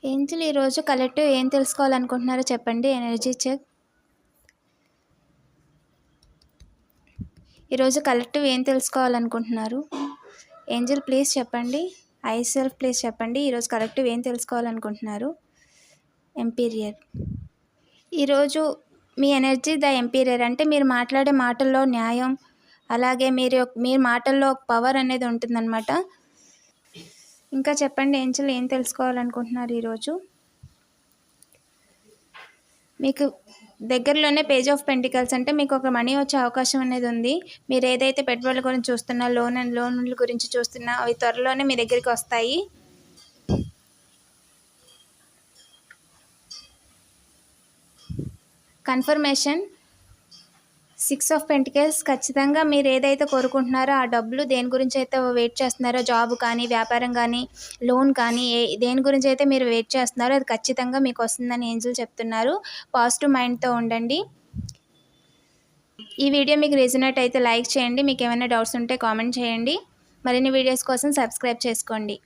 Angel ఈరోజు collective ఏం తెలుసుకోవాలనుకుంటున్నారో చెప్పండి. Energy check. ఈరోజు కలెక్టివ్ ఏం తెలుసుకోవాలనుకుంటున్నారు? ఏంజిల్ ప్లీజ్ చెప్పండి. ఐ సెల్ఫ్ ప్లీజ్ చెప్పండి. ఈరోజు కలెక్టివ్ ఏం తెలుసుకోవాలనుకుంటున్నారు? ఎంపీరియర్. ఈరోజు మీ ఎనర్జీ ద ఎంపీరియర్ అంటే మీరు మాట్లాడే మాటల్లో న్యాయం, అలాగే మీ మాటల్లో పవర్ అనేది ఉంటుందన్నమాట. ఇంకా చెప్పండి ఏంజిల్ ఏం తెలుసుకోవాలనుకుంటున్నారు ఈరోజు? మీకు దగ్గరలోనే పేజ్ ఆఫ్ పెంటికల్స్ అంటే మీకు ఒక మనీ వచ్చే అవకాశం అనేది ఉంది. మీరు ఏదైతే పెట్టుబడుల గురించి చూస్తున్నా, లోన్ల గురించి చూస్తున్నా అవి త్వరలోనే మీ దగ్గరికి వస్తాయి. Confirmation 6 of pentacles. ఖచ్చితంగా మీరు ఏదైతే కోరుకుంటున్నారో ఆ డబ్బులు దేని గురించి అయితే వెయిట్ చేస్తున్నారో, జాబ్ కానీ, వ్యాపారం కానీ, లోన్ కానీ, దేని గురించి అయితే మీరు వెయిట్ చేస్తున్నారో అది ఖచ్చితంగా మీకు వస్తుందని ఏంజిల్ చెప్తున్నారు. పాజిటివ్ మైండ్తో ఉండండి. ఈ వీడియో మీకు రెజొనేట్ అయితే లైక్ చేయండి. మీకు ఏమైనా డౌట్స్ ఉంటే కామెంట్ చేయండి. మరిన్ని వీడియోస్ కోసం సబ్స్క్రైబ్ చేసుకోండి.